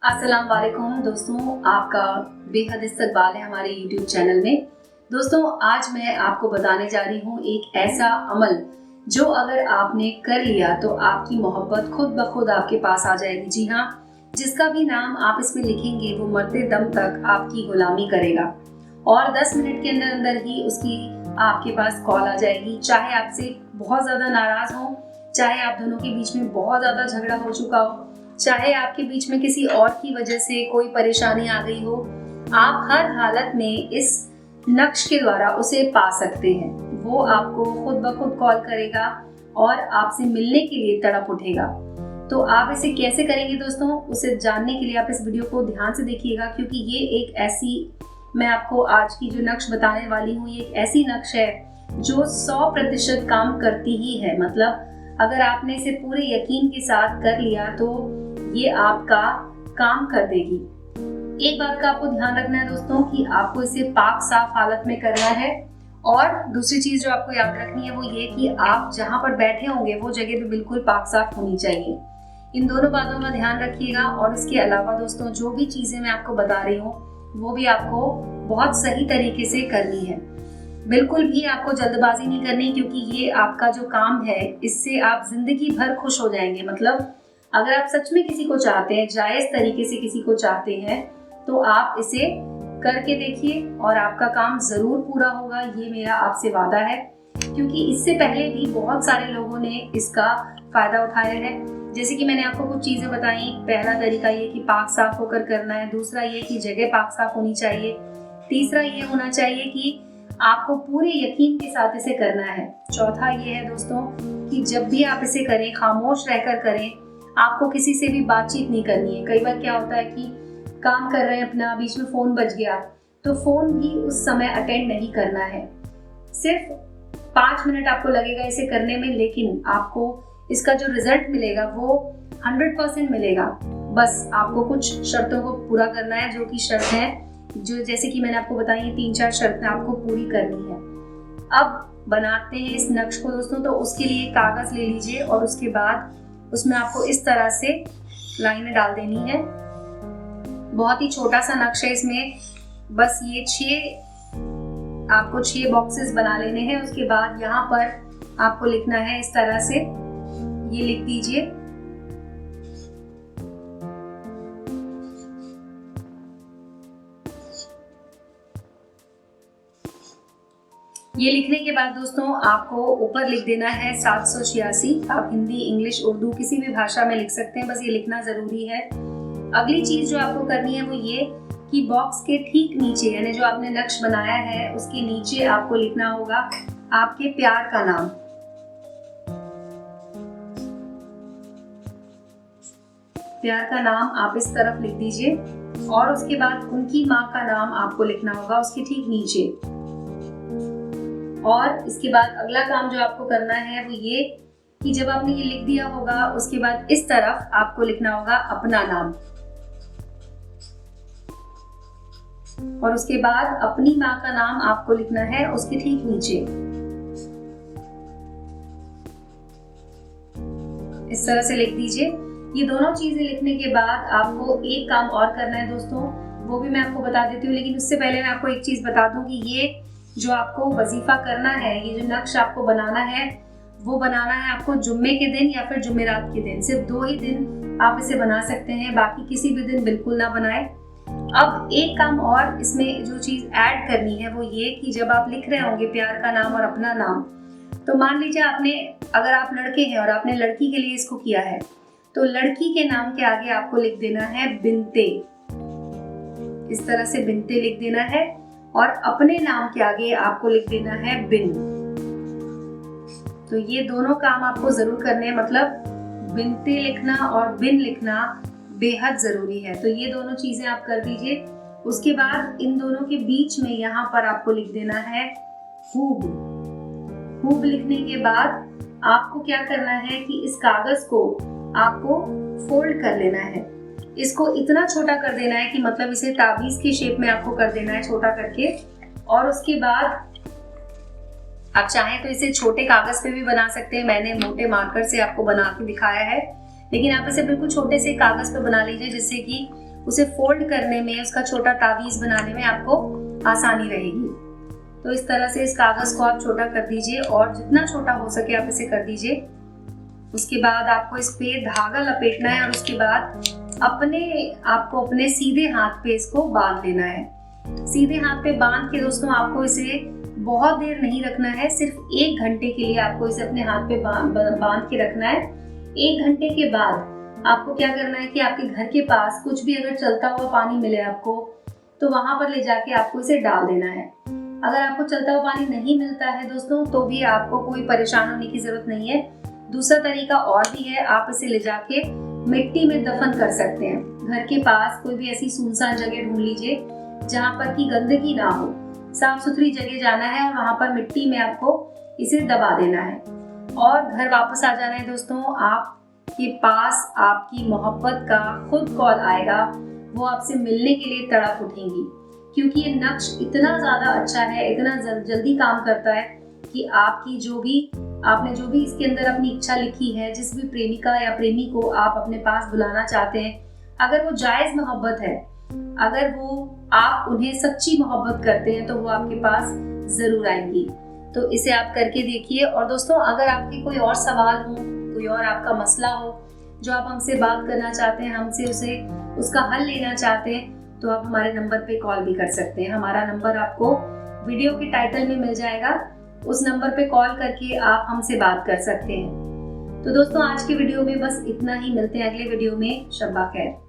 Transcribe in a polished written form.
अस्सलाम वालेकुम दोस्तों, आपका बेहद इस्तकबाल है हमारे YouTube चैनल में। दोस्तों, आज मैं आपको बताने जा रही हूँ एक ऐसा अमल जो अगर आपने कर लिया तो आपकी मोहब्बत खुद ब खुद आपके पास आ जाएगी। जी हाँ, जिसका भी नाम आप इसमें लिखेंगे वो मरते दम तक आपकी गुलामी करेगा और 10 मिनट के अंदर अंदर ही उसकी आपके पास कॉल आ जाएगी। चाहे आपसे बहुत ज़्यादा नाराज़ हो, चाहे आप दोनों के बीच में बहुत ज़्यादा झगड़ा हो चुका हो, चाहे आपके बीच में किसी और की वजह से कोई परेशानी आ गई हो, आप हर हालत में इस नक्श के द्वारा उसे पा सकते हैं। वो आपको खुद ब खुद कॉल करेगा और आपसे मिलने के लिए तड़प उठेगा। तो आप इसे कैसे करेंगे दोस्तों, उसे जानने के लिए आप इस वीडियो को ध्यान से देखिएगा, क्योंकि ये एक ऐसी, मैं आपको आज की जो नक्श बताने वाली हूँ, ये एक ऐसी नक्श है जो 100% काम करती ही है। मतलब अगर आपने इसे पूरे यकीन के साथ कर लिया तो ये आपका काम कर देगी। एक बात का आपको ध्यान रखना है दोस्तों कि आपको इसे पाक साफ हालत में करना है, और दूसरी चीज जो आपको याद रखनी है वो ये कि आप जहाँ पर बैठे होंगे वो जगह भी बिल्कुल पाक साफ होनी चाहिए। इन दोनों बातों का ध्यान रखिएगा। और इसके अलावा दोस्तों, जो भी चीजें मैं आपको बता रही हूँ वो भी आपको बहुत सही तरीके से करनी है। बिल्कुल भी आपको जल्दबाजी नहीं करनी, क्योंकि ये आपका जो काम है इससे आप जिंदगी भर खुश हो जाएंगे। मतलब अगर आप सच में किसी को चाहते हैं, जायज तरीके से किसी को चाहते हैं, तो आप इसे करके देखिए और आपका काम जरूर पूरा होगा, ये मेरा आपसे वादा है। क्योंकि इससे पहले भी बहुत सारे लोगों ने इसका फायदा उठाया है। जैसे कि मैंने आपको कुछ चीजें बताई। पहला तरीका ये कि पाक साफ होकर करना है, दूसरा ये कि जगह पाक साफ होनी चाहिए, तीसरा ये होना चाहिए कि आपको पूरे यकीन के साथ इसे करना है, चौथा ये है दोस्तों कि जब भी आप इसे करें खामोश रहकर करें। आपको किसी से भी बातचीत नहीं करनी है। कई बार क्या होता है कि काम कर रहे हैं अपना, बीच में फोन बज गया तो फोन भी उस समय अटेंड नहीं करना है। सिर्फ 5 मिनट आपको लगेगा इसे करने में, लेकिन आपको इसका जो रिजल्ट मिलेगा वो 100% मिलेगा। बस आपको कुछ शर्तों को पूरा करना है, जो कि शर्त है जो जैसे कि मैंने आपको बताई, 3-4 शर्तें आपको पूरी करनी है। अब बनाते हैं इस नक्श को दोस्तों। तो उसके लिए कागज ले लीजिए और उसके बाद उसमें आपको इस तरह से लाइनें डाल देनी है। बहुत ही छोटा सा नक्श है, इसमें बस ये 6 बॉक्सेस बना लेने हैं। उसके बाद यहाँ पर आपको लिखना है इस तरह से, ये लिख दीजिए। ये लिखने के बाद दोस्तों आपको ऊपर लिख देना है 786। आप हिंदी, इंग्लिश, उर्दू किसी भी भाषा में लिख सकते हैं, बस ये लिखना जरूरी है। अगली चीज जो आपको करनी है वो ये कि बॉक्स के ठीक नीचे, यानी जो आपने नक्श बनाया है उसके नीचे आपको लिखना होगा आपके प्यार का नाम। प्यार का नाम आप इस तरफ लिख दीजिए, और उसके बाद उनकी माँ का नाम आपको लिखना होगा उसके ठीक नीचे। और इसके बाद अगला काम जो आपको करना है वो ये कि जब आपने ये लिख दिया होगा उसके बाद इस तरफ आपको लिखना होगा अपना नाम, और उसके बाद अपनी माँ का नाम आपको लिखना है उसके ठीक नीचे। इस तरह से लिख दीजिए। ये दोनों चीजें लिखने के बाद आपको एक काम और करना है दोस्तों, वो भी मैं आपको बता देती हूँ। लेकिन उससे पहले मैं आपको एक चीज बता दूं कि ये जो आपको वजीफा करना है, ये जो नक्श आपको बनाना है वो बनाना है आपको जुम्मे के दिन या फिर जुमेरात के दिन। सिर्फ 2 ही दिन आप इसे बना सकते हैं, बाकी किसी भी दिन बिल्कुल ना बनाएं। अब एक काम और इसमें जो चीज ऐड करनी है वो ये कि जब आप लिख रहे होंगे प्यार का नाम और अपना नाम, तो मान लीजिए आपने, अगर आप लड़के हैं और आपने लड़की के लिए इसको किया है, तो लड़की के नाम के आगे आपको लिख देना है बिनते। इस तरह से बिनते लिख देना है, और अपने नाम के आगे आपको लिख देना है बिन। तो ये दोनों काम आपको जरूर करने हैं। मतलब बिनते लिखना और बिन लिखना बेहद जरूरी है। तो ये दोनों चीजें आप कर दीजिए। उसके बाद इन दोनों के बीच में यहाँ पर आपको लिख देना है हुब। हुब लिखने के बाद आपको क्या करना है कि इस कागज को आपको फोल्ड कर लेना है। इसको इतना छोटा कर देना है कि मतलब इसे ताबीज की शेप में आपको कर देना है, छोटा करके। और उसके बाद आप चाहें तो इसे छोटे कागज पे भी बना सकते हैं। मैंने मोटे मार्कर से आपको बना के दिखाया है, लेकिन आप इसे बिल्कुल छोटे से कागज पे बना लीजिए, जिससे कि उसे फोल्ड करने में, उसका छोटा तावीज़ बनाने में आपको आसानी रहेगी। तो इस तरह से इस कागज़ को आप छोटा कर दीजिए और जितना छोटा हो सके आप इसे कर दीजिए। उसके बाद आपको इस पे धागा लपेटना है और उसके बाद आपको अपने सीधे हाथ पे इसको बांध लेना है। सीधे हाथ पे बांध के दोस्तों आपको इसे बहुत देर नहीं रखना है, सिर्फ 1 घंटे के लिए आपको इसे अपने हाथ पे बांध के रखना है। 1 घंटे के बाद आपको क्या करना है कि आपके घर के पास कुछ भी अगर चलता हुआ पानी मिले आपको, तो वहां पर ले जाके आपको इसे डाल देना है। अगर आपको चलता हुआ पानी नहीं मिलता है दोस्तों, तो भी आपको कोई परेशान होने की जरूरत नहीं है। दूसरा तरीका और भी है, आप इसे ले जाके मिट्टी में दफन कर सकते हैं। घर के पास कोई भी ऐसी सुनसान जगह ढूंढ लीजिए जहाँ पर की गंदगी ना हो, साफ सुथरी जगह जाना है और वहाँ पर मिट्टी में आपको इसे दबा देना है और घर वापस आ जाना है। दोस्तों, आपके पास आपकी मोहब्बत का खुद कॉल आएगा, वो आपसे मिलने के लिए तड़प उठेंगी, क्योंकि ये नक्श इतना ज़्यादा अच्छा है, इतना जल्दी काम करता है कि आपने जो भी इसके अंदर अपनी इच्छा लिखी है, जिस भी प्रेमिका या प्रेमी को आप अपने पास बुलाना चाहते हैं, अगर वो जायज़ मोहब्बत है, अगर आप उन्हें सच्ची मोहब्बत करते हैं, तो वो आपके पास ज़रूर आएंगी। तो इसे आप करके देखिए। और दोस्तों, अगर आपके कोई और सवाल हो, कोई और आपका मसला हो जो आप हमसे बात करना चाहते हैं, हमसे उसका हल लेना चाहते हैं, तो आप हमारे नंबर पे कॉल भी कर सकते हैं। हमारा नंबर आपको वीडियो के टाइटल में मिल जाएगा, उस नंबर पे कॉल करके आप हमसे बात कर सकते हैं। तो दोस्तों, आज की वीडियो में बस इतना ही। मिलते हैं अगले वीडियो में। शब्बा खैर।